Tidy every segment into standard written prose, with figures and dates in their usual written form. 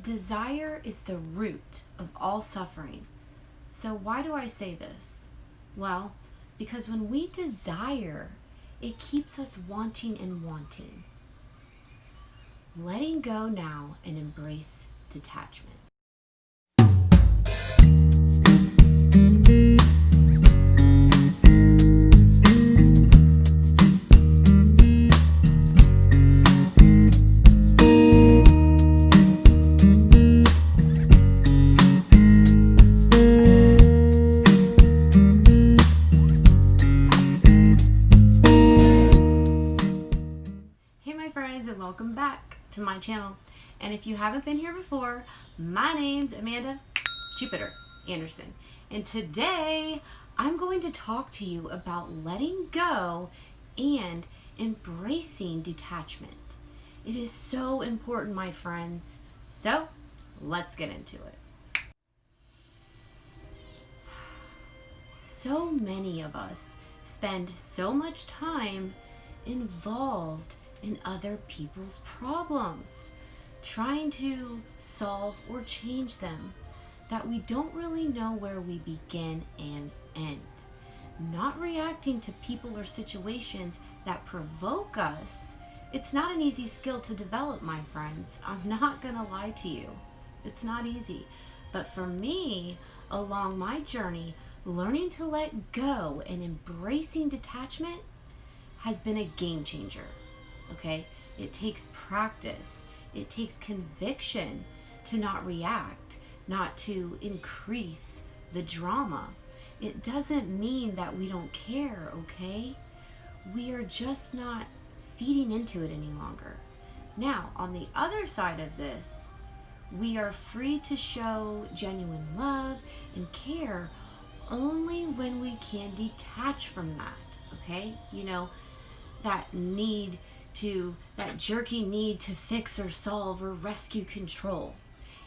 Desire is the root of all suffering. So why do I say this? Well, because when we desire, it keeps us wanting and wanting. Letting go now and embrace detachment. And welcome back to my channel. And if you haven't been here before, my name's Amanda Jupiter Anderson, and today I'm going to talk to you about letting go and embracing detachment. It is so important, my friends. So let's get into it. So many of us spend so much time involved in other people's problems, trying to solve or change them, that we don't really know where we begin and end. Not reacting to people or situations that provoke us, it's not an easy skill to develop, my friends. I'm not gonna lie to you. It's not easy. But for me, along my journey, learning to let go and embracing detachment has been a game changer. Okay, it takes practice, it takes conviction to not react, not to increase the drama. It doesn't mean that we don't care, okay? We are just not feeding into it any longer. Now, on the other side of this, we are free to show genuine love and care only when we can detach from that, okay? You know, that jerky need to fix or solve or rescue control.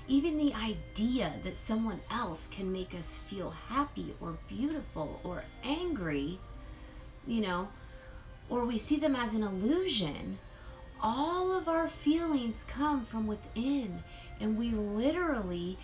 Even the idea that someone else can make us feel happy or beautiful or angry, or we see them as an illusion, all of our feelings come from within, and we literally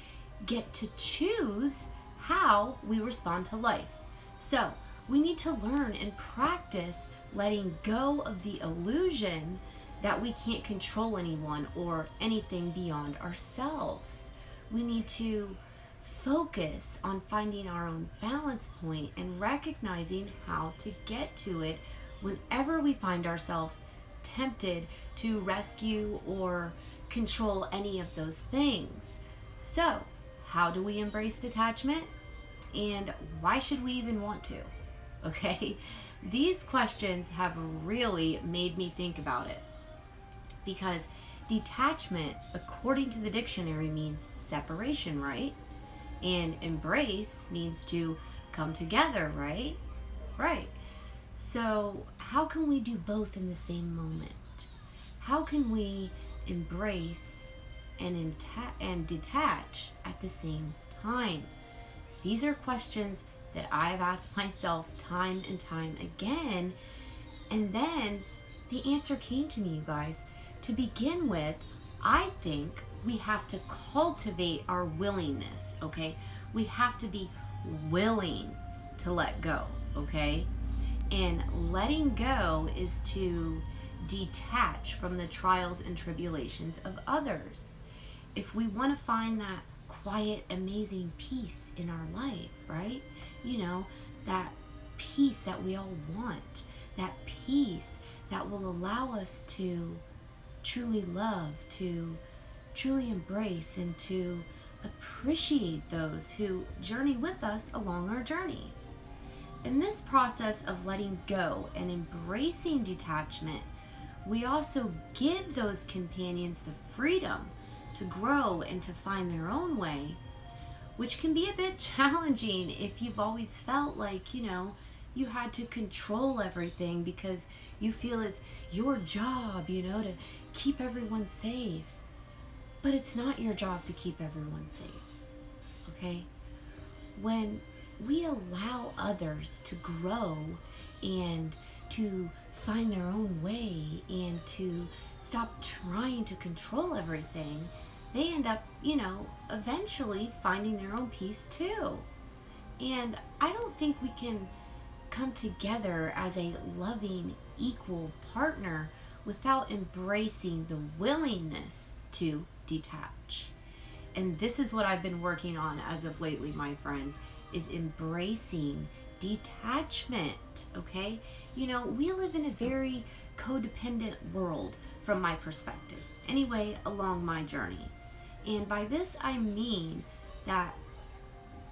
get to choose how we respond to life. So we need to learn and practice letting go of the illusion that we can't control anyone or anything beyond ourselves. We need to focus on finding our own balance point and recognizing how to get to it whenever we find ourselves tempted to rescue or control any of those things. So, how do we embrace detachment? And why should we even want to? Okay? These questions have really made me think about it, because detachment, according to the dictionary, means separation, right? And embrace means to come together, right? Right. So how can we do both in the same moment? How can we embrace and detach at the same time? These are questions that I've asked myself time and time again. And then the answer came to me, you guys. To begin with, I think we have to cultivate our willingness, okay? We have to be willing to let go, okay? And letting go is to detach from the trials and tribulations of others. If we want to find that quiet, amazing peace in our life, right? That peace that we all want, that peace that will allow us to truly love, to truly embrace, and to appreciate those who journey with us along our journeys. In this process of letting go and embracing detachment, we also give those companions the freedom to grow and to find their own way, which can be a bit challenging if you've always felt like, you had to control everything because you feel it's your job, to keep everyone safe. But it's not your job to keep everyone safe, okay? When we allow others to grow and to find their own way and to stop trying to control everything, they end up, eventually finding their own peace too. And I don't think we can come together as a loving, equal partner without embracing the willingness to detach. And this is what I've been working on as of lately, my friends, is embracing detachment, okay? We live in a very codependent world from my perspective. Anyway, along my journey. And by this I mean that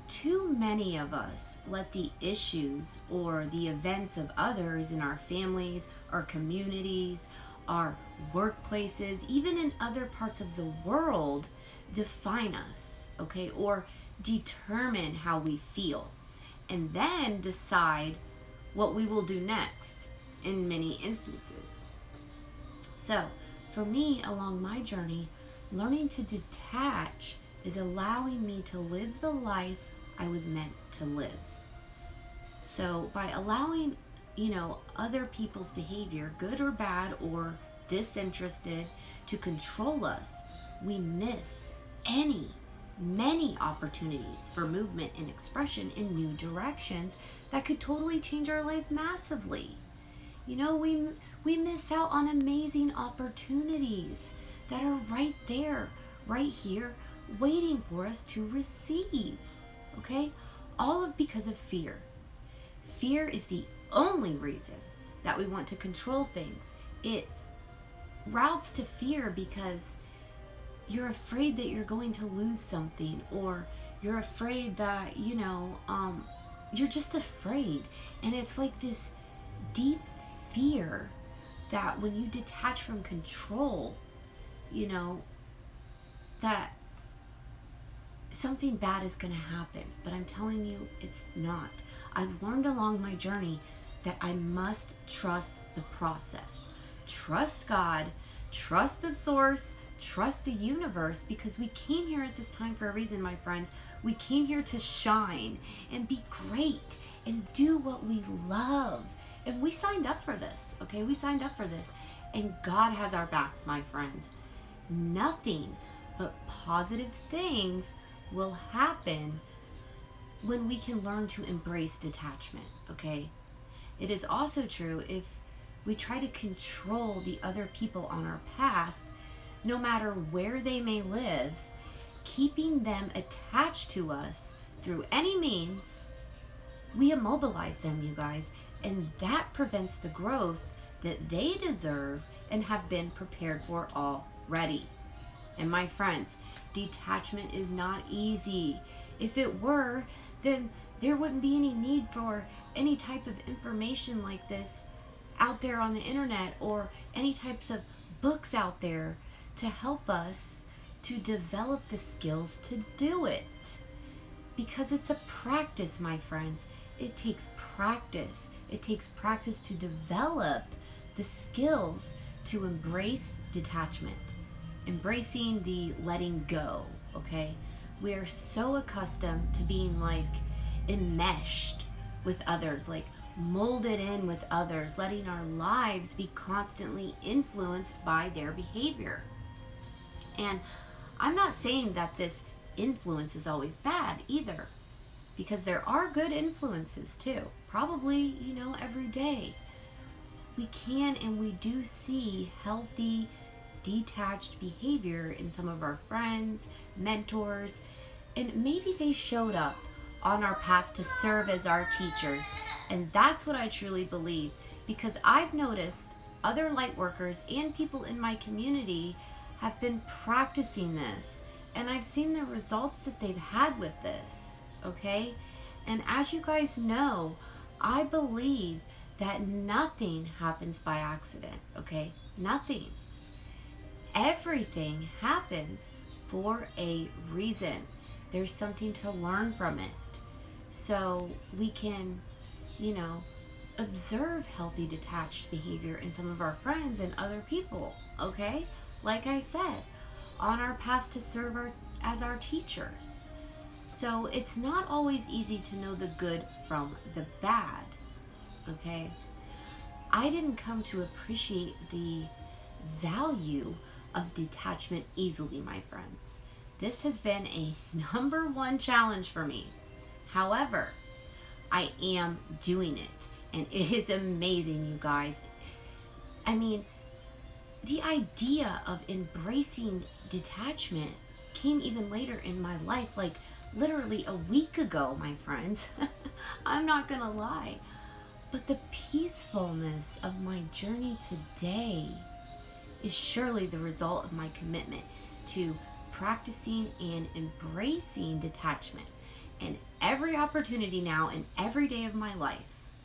too many of us let the issues or the events of others in our families, our communities, our workplaces, even in other parts of the world define us, okay, or determine how we feel, and then decide what we will do next in many instances. So, for me, along my journey, learning to detach is allowing me to live the life I was meant to live. So, by allowing, other people's behavior, good or bad or disinterested, to control us, we miss many opportunities for movement and expression in new directions that could totally change our life massively. We miss out on amazing opportunities that are right there, right here, waiting for us to receive. Okay? All of because of fear. Fear is the only reason that we want to control things. It routes to fear because you're afraid that you're going to lose something, or you're afraid that, you're just afraid. And it's like this deep fear that when you detach from control, that something bad is going to happen. But I'm telling you, it's not. I've learned along my journey that I must trust the process. Trust God, trust the source, trust the universe, because we came here at this time for a reason, my friends. We came here to shine and be great and do what we love. And we signed up for this, okay? We signed up for this. And God has our backs, my friends. Nothing but positive things will happen when we can learn to embrace detachment, okay? It is also true if we try to control the other people on our path, no matter where they may live, keeping them attached to us through any means, we immobilize them, you guys, and that prevents the growth that they deserve and have been prepared for already. And my friends, detachment is not easy. If it were, then there wouldn't be any need for any type of information like this out there on the internet, or any types of books out there to help us to develop the skills to do it. Because it's a practice, my friends. It takes practice. It takes practice to develop the skills to embrace detachment, embracing the letting go, okay? We are so accustomed to being like enmeshed with others, like molded in with others, letting our lives be constantly influenced by their behavior. And I'm not saying that this influence is always bad either, because there are good influences too, probably, every day. We can and we do see healthy, detached behavior in some of our friends, mentors, and maybe they showed up on our path to serve as our teachers. And that's what I truly believe, because I've noticed other light workers and people in my community have been practicing this, and I've seen the results that they've had with this, okay? And as you guys know, I believe that nothing happens by accident, okay? Nothing. Everything happens for a reason. There's something to learn from it. So we can, observe healthy detached behavior in some of our friends and other people, okay? Like I said, on our path to serve as our teachers. So it's not always easy to know the good from the bad, okay? I didn't come to appreciate the value of detachment easily, my friends. This has been a number one challenge for me. However, I am doing it, and it is amazing, you guys. I mean, the idea of embracing detachment came even later in my life, like literally a week ago, my friends. I'm not gonna lie. But the peacefulness of my journey today is surely the result of my commitment to practicing and embracing detachment. And every opportunity now in every day of my life,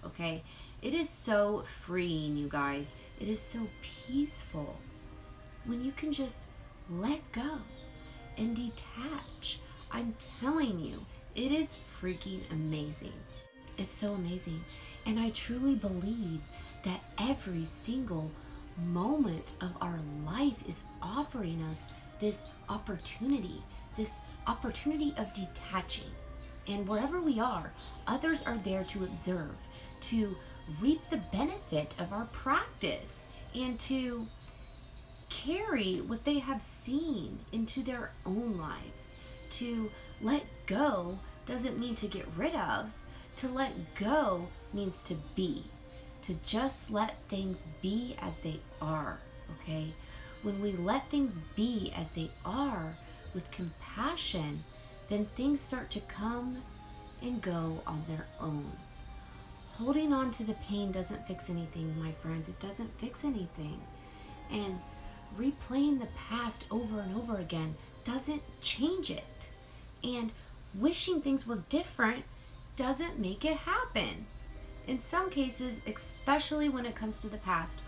okay? It is so freeing, you guys. It is so peaceful when you can just let go and detach. I'm telling you, it is freaking amazing. It's so amazing. And I truly believe that every single moment of our life is offering us this opportunity of detaching. And wherever we are, others are there to observe, to reap the benefit of our practice, and to carry what they have seen into their own lives. To let go doesn't mean to get rid of. To let go means to be. To just let things be as they are, okay? When we let things be as they are with compassion, then things start to come and go on their own. Holding on to the pain doesn't fix anything, my friends. It doesn't fix anything. And replaying the past over and over again doesn't change it. And wishing things were different doesn't make it happen. In some cases, especially when it comes to the past,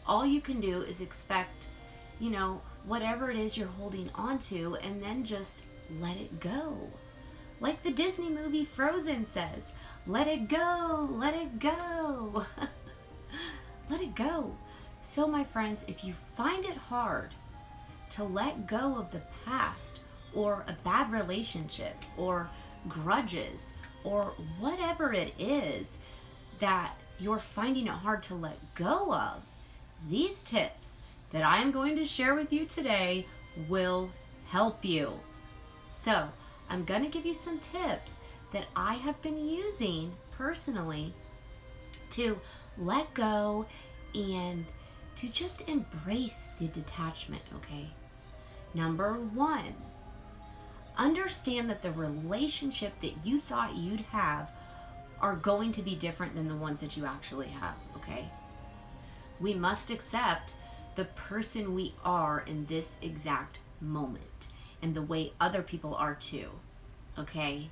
all you can do is expect, whatever it is you're holding on to, and then just let it go. Like the Disney movie Frozen says, let it go, let it go. Let it go. So my friends, if you find it hard to let go of the past, or a bad relationship, or grudges, or whatever it is that you're finding it hard to let go of, these tips that I'm going to share with you today will help you. So I'm going to give you some tips that I have been using personally to let go and to just embrace the detachment, okay? Number one, understand that the relationship that you thought you'd have are going to be different than the ones that you actually have, okay? We must accept the person we are in this exact moment and the way other people are too, okay?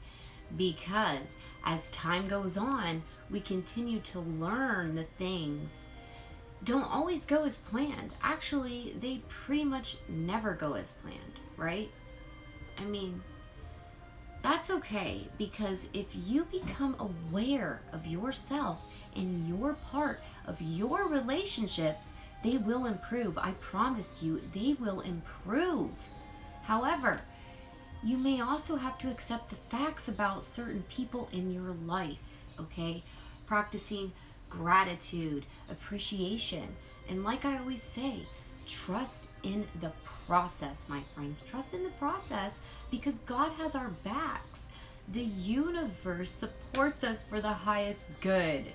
Because as time goes on, we continue to learn the things don't always go as planned. Actually, they pretty much never go as planned, right? I mean, that's okay, because if you become aware of yourself and your part of your relationships, they will improve. I promise you, they will improve. However, you may also have to accept the facts about certain people in your life, okay? Practicing gratitude, appreciation, and like I always say, trust in the process, my friends. Trust in the process, because God has our backs. The universe supports us for the highest good.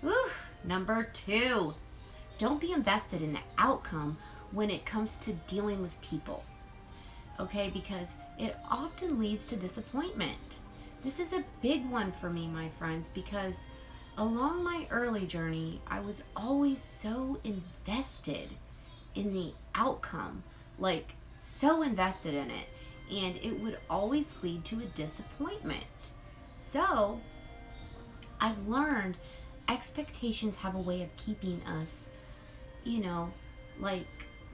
Whew. Number two, don't be invested in the outcome when it comes to dealing with people, okay? Because it often leads to disappointment. This is a big one for me, my friends, because along my early journey, I was always so invested in the outcome, like so invested in it, and it would always lead to a disappointment. So I've learned expectations have a way of keeping us,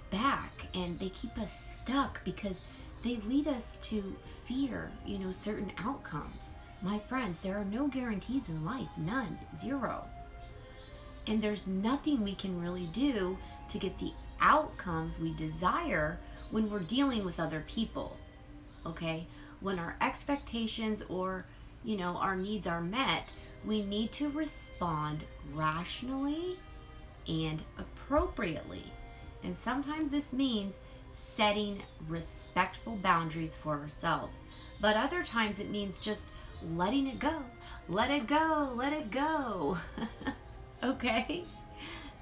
back, and they keep us stuck because they lead us to fear, certain outcomes. My friends, there are no guarantees in life, none, zero. And there's nothing we can really do to get the outcomes we desire when we're dealing with other people, okay? When our expectations or, our needs are met, we need to respond rationally and appropriately. And sometimes this means setting respectful boundaries for ourselves. But other times it means just letting it go. Let it go. Let it go. Okay?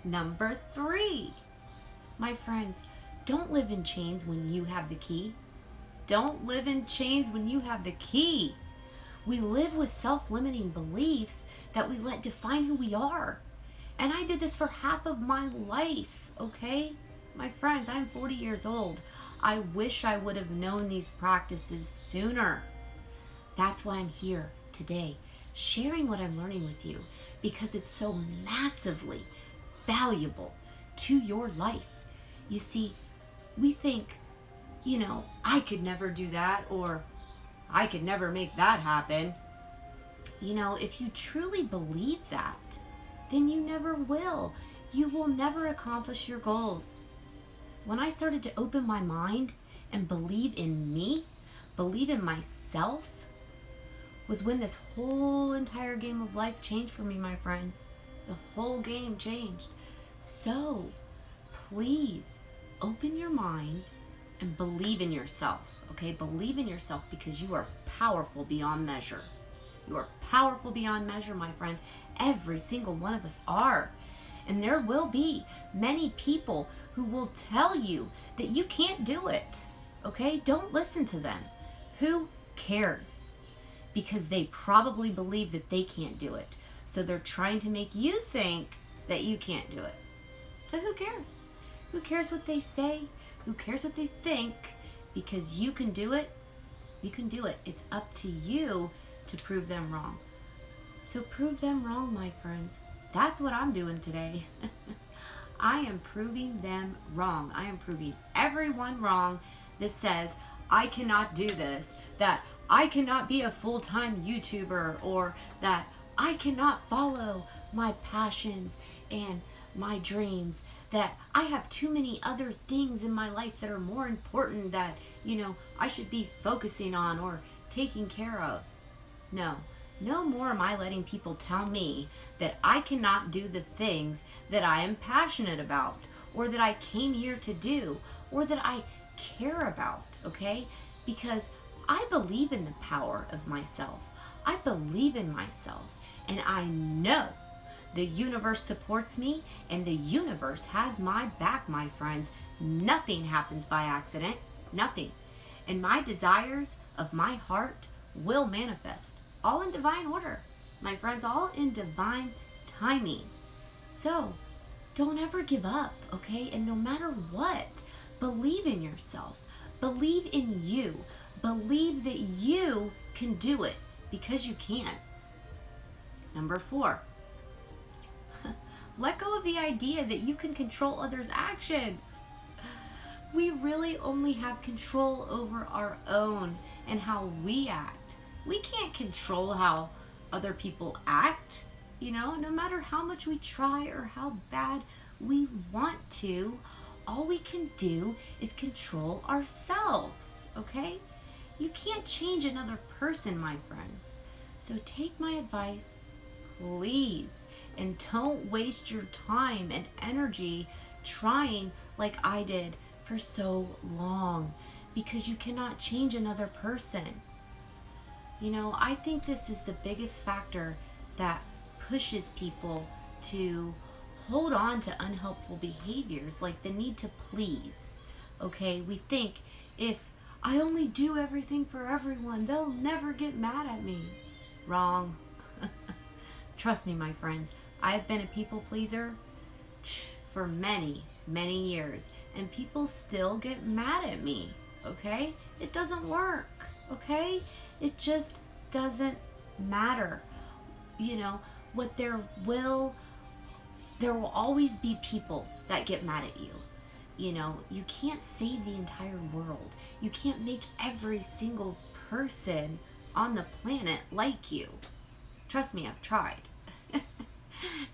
Number 3. My friends, don't live in chains when you have the key. Don't live in chains when you have the key. We live with self-limiting beliefs that we let define who we are. And I did this for half of my life, okay? My friends, I'm 40 years old. I wish I would have known these practices sooner. That's why I'm here today, sharing what I'm learning with you, because it's so massively valuable to your life. You see, we think, I could never do that, or I could never make that happen. If you truly believe that, then you never will. You will never accomplish your goals. When I started to open my mind and believe in me, believe in myself, was when this whole entire game of life changed for me, my friends. The whole game changed. So, please open your mind and believe in yourself, okay? Believe in yourself, because you are powerful beyond measure. You are powerful beyond measure, my friends. Every single one of us are. And there will be many people who will tell you that you can't do it, okay? Don't listen to them. Who cares? Because they probably believe that they can't do it. So they're trying to make you think that you can't do it. So who cares? Who cares what they say? Who cares what they think? Because you can do it. You can do it. It's up to you to prove them wrong. So prove them wrong, my friends. That's what I'm doing today. I am proving them wrong. I am proving everyone wrong that says, I cannot do this, that I cannot be a full-time YouTuber, or that I cannot follow my passions and my dreams, that I have too many other things in my life that are more important that, I should be focusing on or taking care of. No more am I letting people tell me that I cannot do the things that I am passionate about, or that I came here to do, or that I care about, okay? Because I believe in the power of myself. I believe in myself, and I know the universe supports me, and the universe has my back, my friends. Nothing happens by accident. Nothing. And my desires of my heart will manifest. All in divine order. My friends, all in divine timing. So, don't ever give up, okay? And no matter what, believe in yourself. Believe in you. Believe that you can do it, because you can. Number 4. Let go of the idea that you can control others' actions. We really only have control over our own and how we act. We can't control how other people act, no matter how much we try or how bad we want to. All we can do is control ourselves, okay? You can't change another person, my friends. So take my advice, please, and don't waste your time and energy trying like I did for so long, because you cannot change another person. I think this is the biggest factor that pushes people to hold on to unhelpful behaviors, like the need to please. Okay, we think, if I only do everything for everyone, they'll never get mad at me. Wrong. Trust me, my friends, I've been a people pleaser for many, many years, and people still get mad at me, okay? It doesn't work, okay? It just doesn't matter. What there will always be people that get mad at you. You can't save the entire world. You can't make every single person on the planet like you. Trust me, I've tried.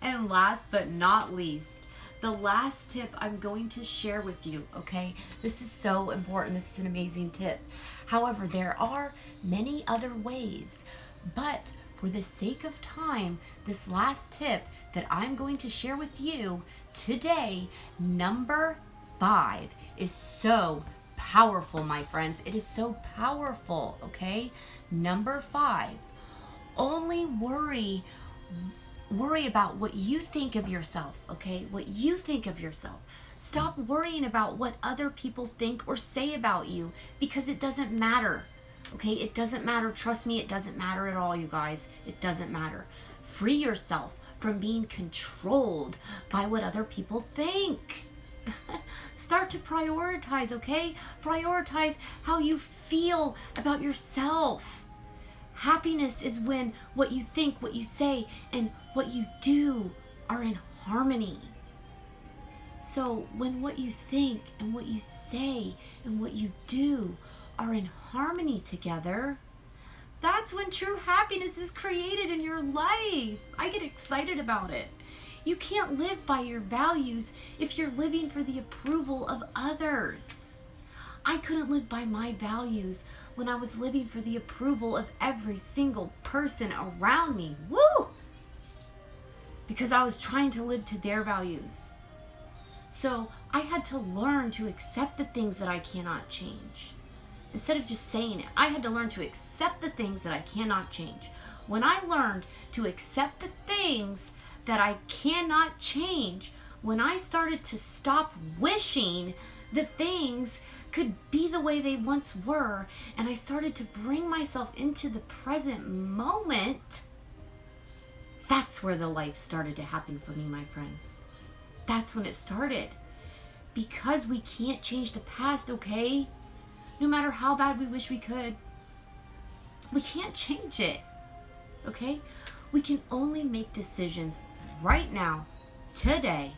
And last but not least, the last tip I'm going to share with you, okay? This is so important. This is an amazing tip. However, there are many other ways, but for the sake of time, this last tip that I'm going to share with you today, number 5 is so powerful, my friends. It is so powerful, okay? Number 5, only worry about what you think of yourself, okay? What you think of yourself. Stop worrying about what other people think or say about you, because it doesn't matter, okay? It doesn't matter. Trust me, it doesn't matter at all, you guys. It doesn't matter. Free yourself from being controlled by what other people think. Start to prioritize, okay? Prioritize how you feel about yourself. Happiness is when what you think, what you say, and what you do are in harmony. So when what you think and what you say and what you do are in harmony together, that's when true happiness is created in your life. I get excited about it. You can't live by your values if you're living for the approval of others. I couldn't live by my values when I was living for the approval of every single person around me. Woo! Because I was trying to live to their values. So I had to learn to accept the things that I cannot change. Instead of just saying it, I had to learn to accept the things that I cannot change. When I learned to accept the things that I cannot change, when I started to stop wishing that things could be the way they once were, and I started to bring myself into the present moment, that's where the life started to happen for me, my friends. That's when it started. Because we can't change the past, okay? No matter how bad we wish we could, we can't change it, okay? We can only make decisions right now, today,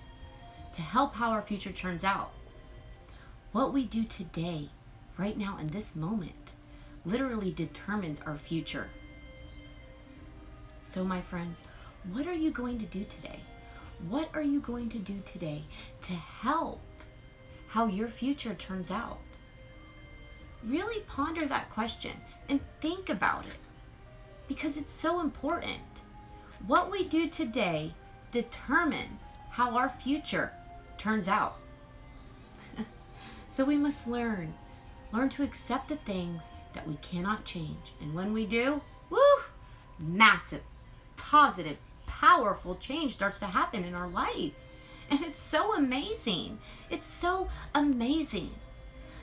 to help how our future turns out. What we do today, right now in this moment, literally determines our future. So my friends, what are you going to do today? What are you going to do today to help how your future turns out? Really ponder that question and think about it, because it's so important. What we do today determines how our future turns out. So we must learn to accept the things that we cannot change. And when we do, woo, massive, positive, powerful change starts to happen in our life. And it's so amazing. It's so amazing.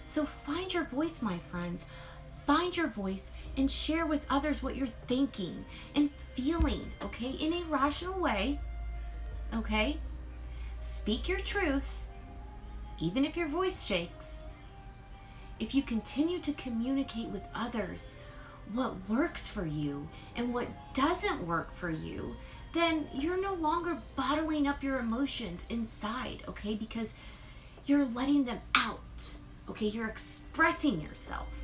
So find your voice, my friends. Find your voice and share with others what you're thinking and feeling, okay? In a rational way, okay? Speak your truth, even if your voice shakes. If you continue to communicate with others what works for you and what doesn't work for you, then you're no longer bottling up your emotions inside, okay? Because you're letting them out, okay? You're expressing yourself,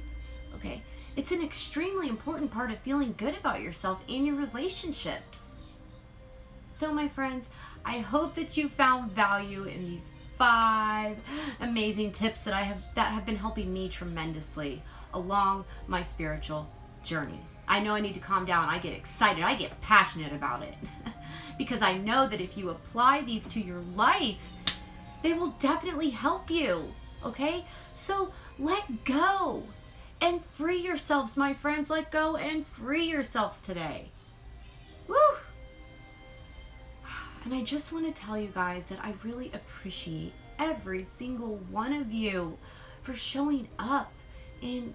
okay? It's an extremely important part of feeling good about yourself and your relationships. So my friends, I hope that you found value in these 5 amazing tips that have been helping me tremendously along my spiritual journey. I know I need to calm down. I get excited. I get passionate about it because I know that if you apply these to your life, they will definitely help you, okay? So let go and free yourselves, my friends. Let go and free yourselves today. Woo! And I just want to tell you guys that I really appreciate every single one of you for showing up and,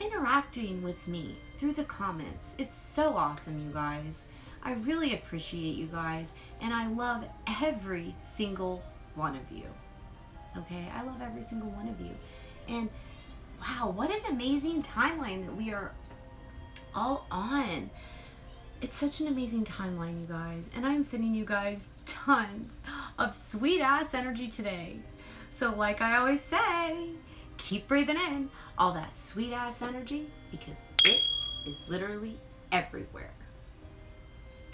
interacting with me through the comments. It's so awesome, you guys. I really appreciate you guys, and I love every single one of you. Okay? I love every single one of you. And wow, what an amazing timeline that we are all on. It's such an amazing timeline, you guys, and I'm sending you guys tons of sweet ass energy today. So like I always say, keep breathing in all that sweet ass energy, because it is literally everywhere.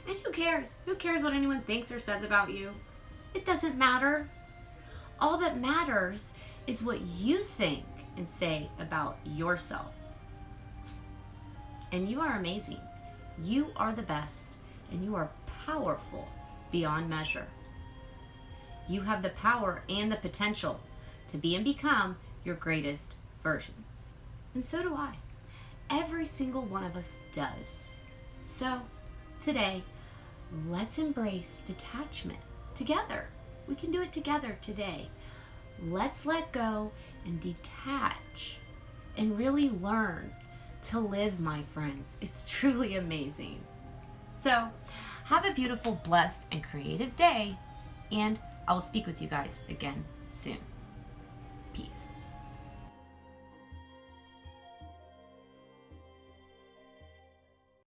And who cares? Who cares what anyone thinks or says about you? It doesn't matter. All that matters is what you think and say about yourself. And you are amazing. You are the best, and you are powerful beyond measure. You have the power and the potential to be and become your greatest versions. And so do I. Every single one of us does. So today, let's embrace detachment together. We can do it together today. Let's let go and detach and really learn to live, my friends. It's truly amazing. So have a beautiful, blessed, and creative day, and I will speak with you guys again soon. Peace.